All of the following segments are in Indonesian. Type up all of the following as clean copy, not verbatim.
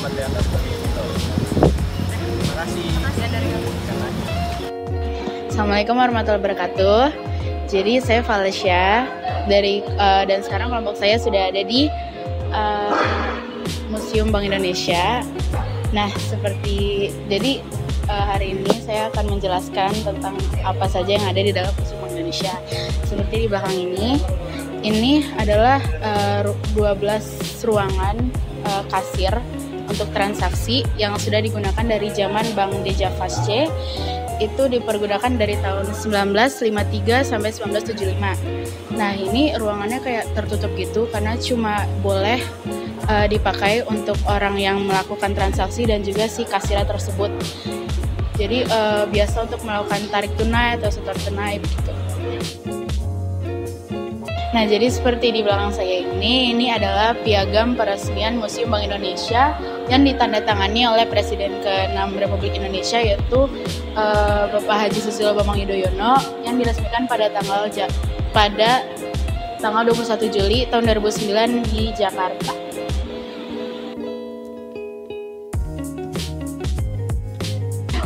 materialnya seperti itu. Terima kasih. Assalamualaikum warahmatullahi wabarakatuh. Jadi saya Valesia dari dan sekarang kelompok saya sudah ada di Museum Bank Indonesia. Nah, hari ini saya akan menjelaskan tentang apa saja yang ada di dalam Museum Bank Indonesia. Seperti di belakang ini adalah 12 ruangan kasir untuk transaksi yang sudah digunakan dari zaman Bank Deja Fasce. Itu dipergunakan dari tahun 1953 sampai 1975. Nah, ini ruangannya kayak tertutup gitu karena cuma boleh dipakai untuk orang yang melakukan transaksi dan juga si kasirnya tersebut. Jadi biasa untuk melakukan tarik tunai atau setor tunai begitu. Nah, jadi seperti di belakang saya ini adalah piagam peresmian Museum Bank Indonesia yang ditandatangani oleh Presiden ke-6 Republik Indonesia, yaitu Bapak Haji Susilo Bambang Yudhoyono, yang diresmikan pada tanggal 21 Juli tahun 2009 di Jakarta.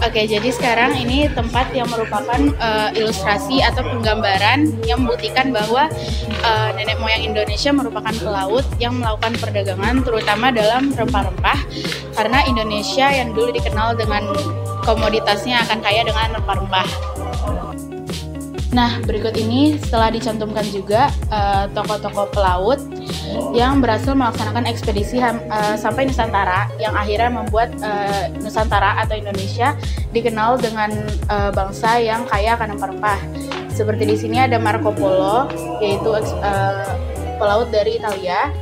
Oke, jadi sekarang ini tempat yang merupakan ilustrasi atau penggambaran yang membuktikan bahwa nenek moyang Indonesia merupakan pelaut yang melakukan perdagangan terutama dalam rempah-rempah, karena Indonesia yang dulu dikenal dengan komoditasnya akan kaya dengan rempah-rempah. Nah, berikut ini setelah dicantumkan juga tokoh-tokoh pelaut yang berhasil melaksanakan ekspedisi sampai Nusantara, yang akhirnya membuat Nusantara atau Indonesia dikenal dengan bangsa yang kaya akan rempah-rempah. Seperti di sini ada Marco Polo, yaitu pelaut dari Italia,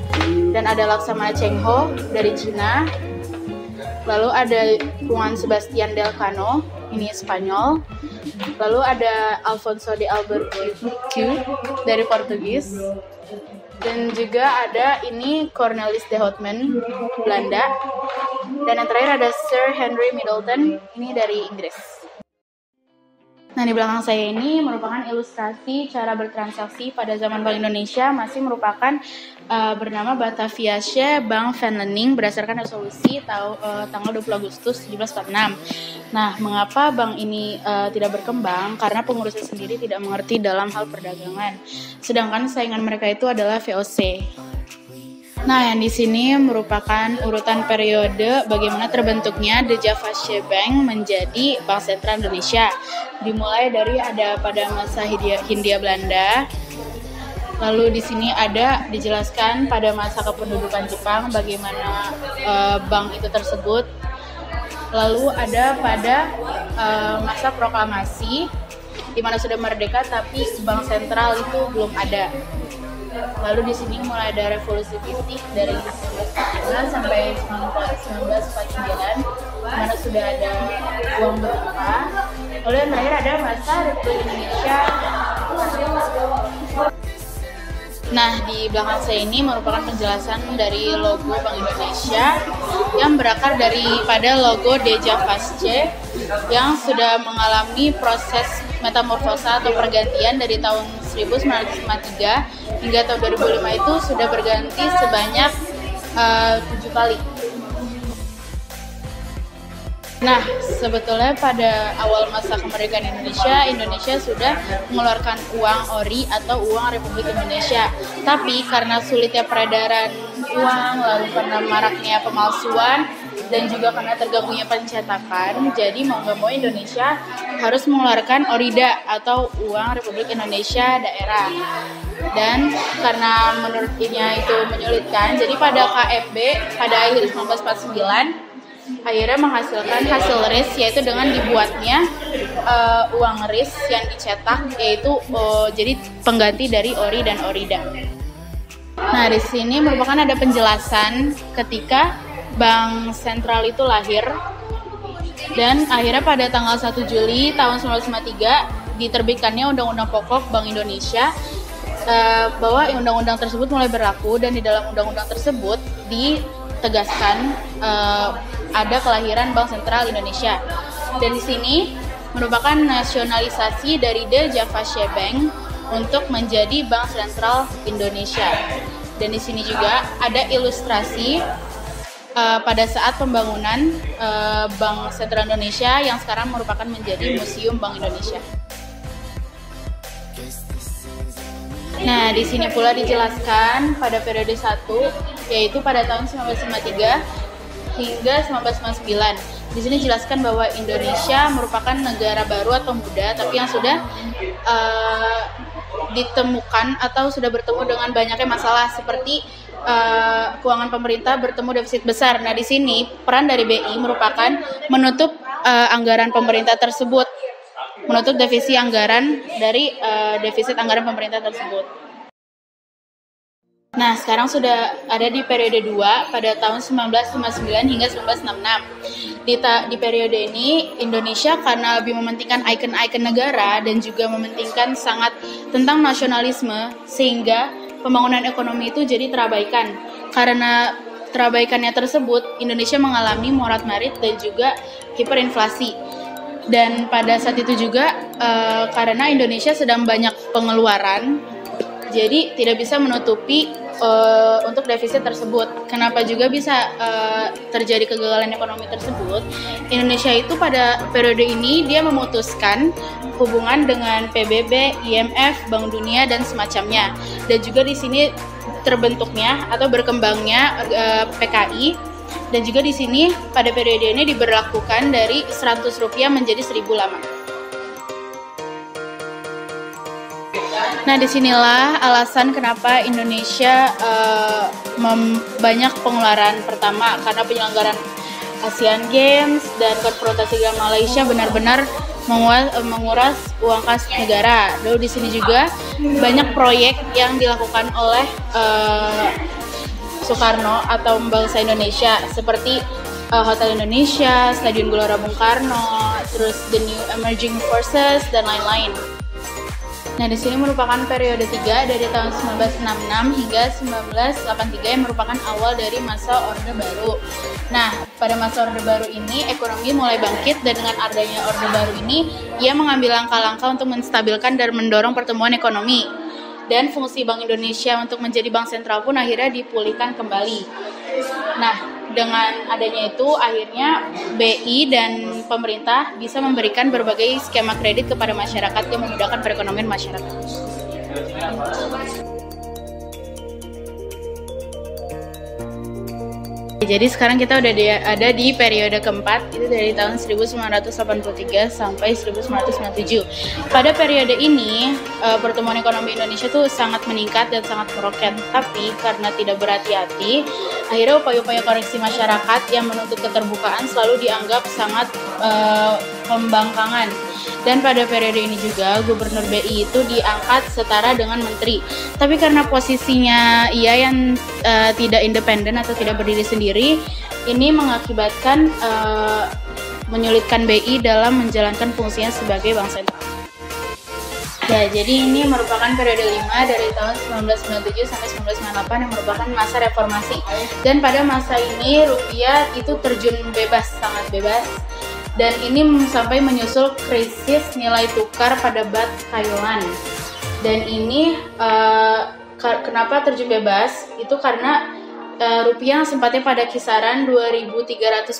dan ada Laksamana Cheng Ho dari Cina. Lalu ada Juan Sebastian del Cano, ini Spanyol. Lalu ada Alfonso de Albuquerque dari Portugis. Dan juga ada ini Cornelis de Houtman, Belanda. Dan yang terakhir ada Sir Henry Middleton, ini dari Inggris. Nah, di belakang saya ini merupakan ilustrasi cara bertransaksi pada zaman Bank Indonesia, masih merupakan bernama Bataviasche Bank van Lening berdasarkan resolusi tanggal 20 Agustus 1746. Nah, mengapa bank ini tidak berkembang? Karena pengurusnya sendiri tidak mengerti dalam hal perdagangan. Sedangkan saingan mereka itu adalah VOC. Nah, yang di sini merupakan urutan periode bagaimana terbentuknya Deja Fasce Bank menjadi Bank Sentral Indonesia. Dimulai dari ada pada masa Hindia Belanda. Lalu di sini ada dijelaskan pada masa kependudukan Jepang bagaimana bank itu tersebut. Lalu ada pada masa proklamasi di mana sudah merdeka tapi bank sentral itu belum ada. Lalu di sini mulai ada revolusi fisik dari 1949 sampai 1949, di mana sudah ada uang berupa. Lalu yang terakhir ada masa Republik Indonesia. Nah, di belakang saya ini merupakan penjelasan dari logo Bank Indonesia yang berakar daripada logo Deja Fasce yang sudah mengalami proses metamorfosa atau pergantian dari tahun 1953 hingga tahun 2005 itu sudah berganti sebanyak 7 kali. Nah, sebetulnya pada awal masa kemerdekaan Indonesia sudah mengeluarkan uang ori atau uang Republik Indonesia. Tapi karena sulitnya peredaran uang, lalu karena maraknya pemalsuan, dan juga karena terganggunya pencetakan, jadi mau nggak mau Indonesia harus mengeluarkan orida atau uang Republik Indonesia daerah. Dan karena menurutnya itu menyulitkan, jadi pada KFB pada akhir 1949 akhirnya menghasilkan hasil RIS, yaitu dengan dibuatnya uang RIS yang dicetak, yaitu jadi pengganti dari ori dan orida. Nah, di sini merupakan ada penjelasan ketika Bank Sentral itu lahir, dan akhirnya pada tanggal 1 Juli tahun 1953 diterbitkannya Undang-Undang Pokok Bank Indonesia, bahwa undang-undang tersebut mulai berlaku, dan di dalam undang-undang tersebut ditegaskan ada kelahiran Bank Sentral Indonesia. Dan di sini merupakan nasionalisasi dari Deja Fasce Bank untuk menjadi Bank Sentral Indonesia. Dan di sini juga ada ilustrasi pada saat pembangunan Bank Sentral Indonesia yang sekarang merupakan menjadi Museum Bank Indonesia. Nah, di sini pula dijelaskan pada periode 1, yaitu pada tahun 1953 hingga 1999. Di sini dijelaskan bahwa Indonesia merupakan negara baru atau muda, tapi yang sudah ditemukan atau sudah bertemu dengan banyaknya masalah seperti keuangan pemerintah bertemu defisit besar. Nah, di sini peran dari BI merupakan menutup anggaran pemerintah tersebut, menutup defisit anggaran dari defisit anggaran pemerintah tersebut. Nah, sekarang sudah ada di periode 2 pada tahun 1959 hingga 1966. Di periode ini, Indonesia karena lebih mementingkan ikon-ikon negara dan juga mementingkan sangat tentang nasionalisme, sehingga pembangunan ekonomi itu jadi terabaikan. Karena terabaikannya tersebut, Indonesia mengalami morat-marit dan juga hiperinflasi. Dan pada saat itu juga, karena Indonesia sedang banyak pengeluaran, jadi tidak bisa menutupi untuk defisit tersebut. Kenapa juga bisa terjadi kegagalan ekonomi tersebut? Indonesia itu pada periode ini dia memutuskan hubungan dengan PBB, IMF, Bank Dunia dan semacamnya. Dan juga di sini terbentuknya atau berkembangnya PKI. Dan juga di sini pada periode ini diberlakukan dari Rp100 menjadi Rp1.000 lama. Nah, disinilah alasan kenapa Indonesia banyak pengeluaran. Pertama, karena penyelenggaraan Asian Games dan Konfrontasi dengan Malaysia benar-benar menguras uang kas negara. Lalu di sini juga banyak proyek yang dilakukan oleh Soekarno atau bangsa Indonesia seperti Hotel Indonesia, Stadion Gelora Bung Karno, terus The New Emerging Forces dan lain-lain. Nah, di sini merupakan periode 3 dari tahun 1966 hingga 1983 yang merupakan awal dari masa Orde Baru. Nah, pada masa Orde Baru ini ekonomi mulai bangkit dan dengan adanya Orde Baru ini ia mengambil langkah-langkah untuk menstabilkan dan mendorong pertumbuhan ekonomi. Dan fungsi Bank Indonesia untuk menjadi bank sentral pun akhirnya dipulihkan kembali. Nah, dengan adanya itu akhirnya BI dan pemerintah bisa memberikan berbagai skema kredit kepada masyarakat yang memudahkan perekonomian masyarakat. Jadi sekarang kita udah ada di periode keempat, itu dari tahun 1983 sampai 1997. Pada periode ini pertumbuhan ekonomi Indonesia tuh sangat meningkat dan sangat meroket. Tapi karena tidak berhati-hati, akhirnya upaya-upaya koreksi masyarakat yang menuntut keterbukaan selalu dianggap sangat pembangkangan. Dan pada periode ini juga Gubernur BI itu diangkat setara dengan menteri. Tapi karena posisinya ia yang tidak independen atau tidak berdiri sendiri, ini mengakibatkan menyulitkan BI dalam menjalankan fungsinya sebagai bank sentral. Ya, jadi ini merupakan periode 5 dari tahun 1997 sampai 1998 yang merupakan masa reformasi. Dan pada masa ini rupiah itu terjun bebas, sangat bebas. Dan ini sampai menyusul krisis nilai tukar pada Baht Thailand. Dan ini kenapa terjun bebas? Itu karena rupiah sempat pada kisaran 2.300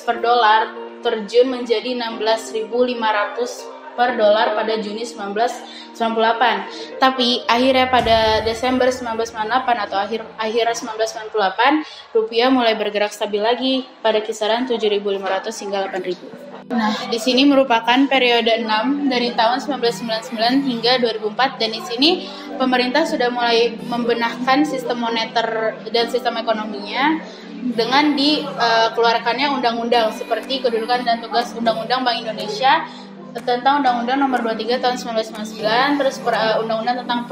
per dolar terjun menjadi 16.500 per dolar pada Juni 1998. Tapi akhirnya pada Desember 1998 atau akhir 1998 rupiah mulai bergerak stabil lagi pada kisaran 7.500 hingga 8.000. Nah, di sini merupakan periode 6 dari tahun 1999 hingga 2004 dan di sini pemerintah sudah mulai membenahkan sistem moneter dan sistem ekonominya dengan dikeluarkannya undang-undang seperti Kedudukan dan Tugas Undang-Undang Bank Indonesia tentang Undang-Undang Nomor 23 Tahun 1999, terus Undang-Undang tentang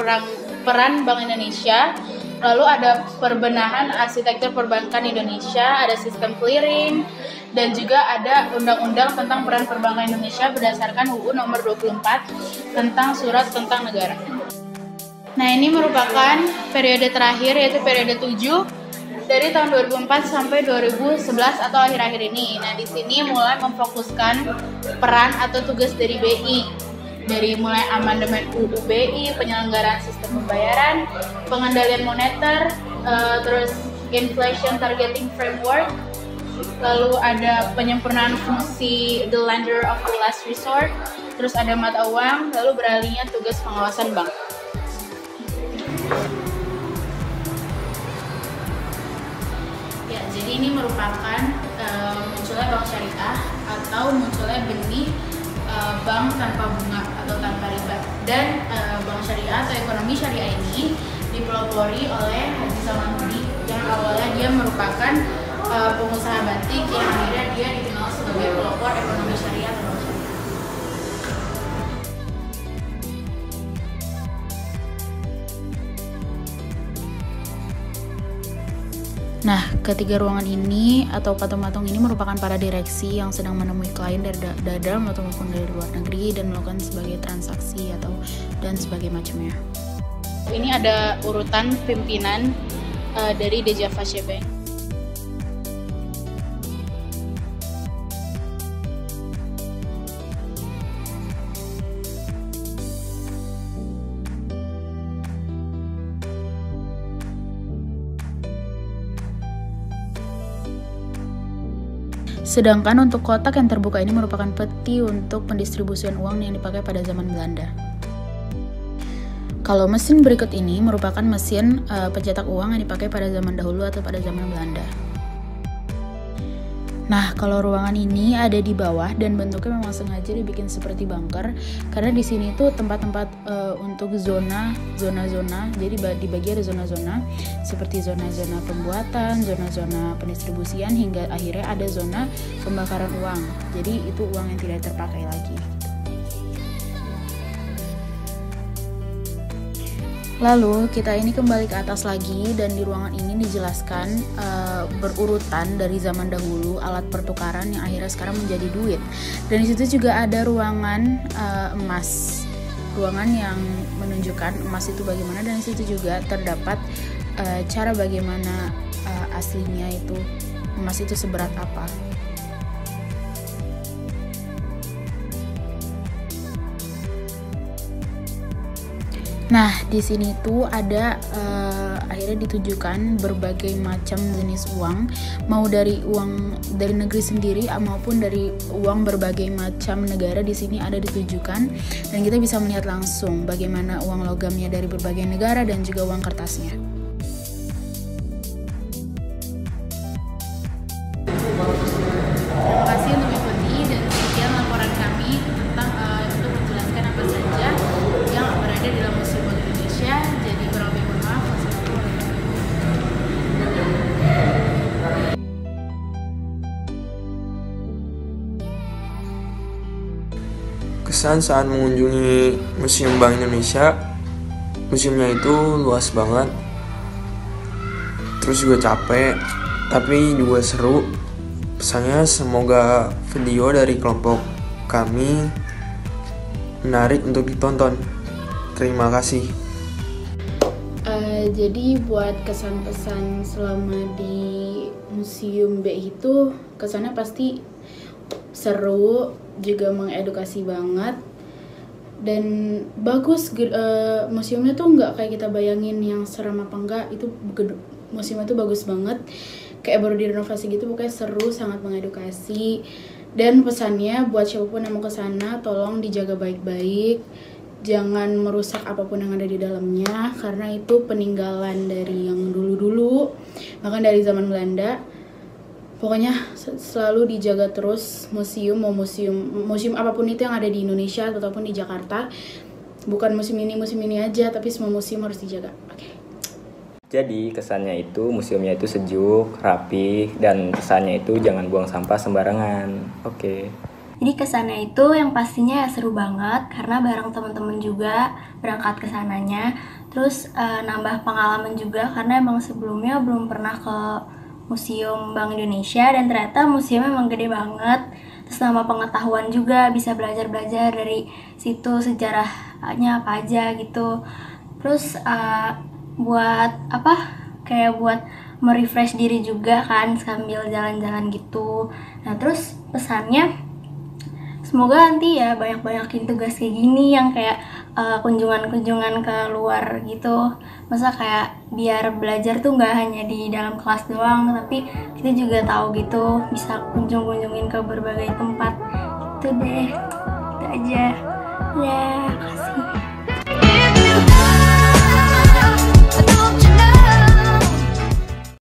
peran Bank Indonesia. Lalu ada perbenahan arsitektur perbankan Indonesia, ada sistem clearing, dan juga ada undang-undang tentang peran perbankan Indonesia berdasarkan UU Nomor 24 tentang Surat Tentang Negara. Nah, ini merupakan periode terakhir yaitu periode 7 dari tahun 2004 sampai 2011 atau akhir-akhir ini. Nah, di sini mulai memfokuskan peran atau tugas dari BI. Dari mulai amandemen UU BI, penyelenggaraan sistem pembayaran, pengendalian moneter, terus inflation targeting framework, lalu ada penyempurnaan fungsi the lender of the last resort, terus ada mata uang, lalu beralihnya tugas pengawasan bank. Ya, jadi ini merupakan munculnya bank syariah atau munculnya benih bank tanpa bunga atau tanpa riba. Dan bank syariah atau ekonomi syariah ini dipelopori oleh Haji Salman Budi yang awalnya dia merupakan pengusaha batik yang akhirnya dia dikenal sebagai pelopor ekonomi syariah atau bank syariah. Nah, ketiga ruangan ini atau patung-patung ini merupakan para direksi yang sedang menemui klien dari dalam maupun dari luar negeri dan melakukan sebagai transaksi atau dan sebagai macamnya. Ini ada urutan pimpinan dari The Java Bank. Sedangkan untuk kotak yang terbuka ini merupakan peti untuk pendistribusian uang yang dipakai pada zaman Belanda. Kalau mesin berikut ini merupakan mesin pencetak uang yang dipakai pada zaman dahulu atau pada zaman Belanda. Nah, kalau ruangan ini ada di bawah dan bentuknya memang sengaja dibikin seperti bunker karena di sini tuh tempat-tempat untuk zona. Jadi dibagi ada zona-zona seperti zona-zona pembuatan, zona-zona pendistribusian hingga akhirnya ada zona pembakaran uang. Jadi itu uang yang tidak terpakai lagi. Lalu kita ini kembali ke atas lagi dan di ruangan ini dijelaskan berurutan dari zaman dahulu alat pertukaran yang akhirnya sekarang menjadi duit. Dan di situ juga ada ruangan emas, ruangan yang menunjukkan emas itu bagaimana, dan di situ juga terdapat cara bagaimana aslinya itu emas itu seberat apa. Nah, di sini tuh ada akhirnya ditunjukkan berbagai macam jenis uang, mau dari uang dari negeri sendiri maupun dari uang berbagai macam negara. Di sini ada ditunjukkan dan kita bisa melihat langsung bagaimana uang logamnya dari berbagai negara dan juga uang kertasnya. Terima kasih untuk mengikuti dan sekian laporan kami tentang untuk menjelaskan apa saja yang berada di dalam Museum Bank Indonesia. Jadi kurang lebih mohon maaf. Kesan saat mengunjungi Museum Bank Indonesia, museumnya itu luas banget, terus juga capek, tapi juga seru. Pesannya semoga video dari kelompok kami menarik untuk ditonton. Terima kasih. Jadi buat kesan-kesan selama di Museum B itu kesannya pasti seru, juga mengedukasi banget dan bagus. Museumnya tuh nggak kayak kita bayangin yang seram apa enggak. Itu museumnya tuh bagus banget, kayak baru direnovasi gitu. Pokoknya seru, sangat mengedukasi. Dan pesannya buat siapapun yang mau ke sana, tolong dijaga baik-baik, jangan merusak apapun yang ada di dalamnya karena itu peninggalan dari yang dulu-dulu, bahkan dari zaman Belanda. Pokoknya selalu dijaga terus museum apapun itu yang ada di Indonesia ataupun di Jakarta. Bukan museum ini aja, tapi semua museum harus dijaga. Oke. Jadi kesannya itu museumnya itu sejuk, rapi, dan kesannya itu jangan buang sampah sembarangan. Oke. Jadi kesannya itu yang pastinya ya seru banget karena bareng teman-teman juga berangkat ke sananya. Terus nambah pengalaman juga karena emang sebelumnya belum pernah ke Museum Bank Indonesia dan ternyata museumnya emang gede banget. Terus nambah pengetahuan juga, bisa belajar-belajar dari situ sejarahnya apa aja gitu. Terus buat merefresh diri juga kan sambil jalan-jalan gitu. Nah terus pesannya semoga nanti ya banyak-banyakin tugas kayak gini yang kayak kunjungan-kunjungan ke luar gitu. Masa kayak biar belajar tuh nggak hanya di dalam kelas doang, tapi kita juga tahu gitu, bisa kunjung-kunjungin ke berbagai tempat. Itu deh, itu aja. Ya, kasih.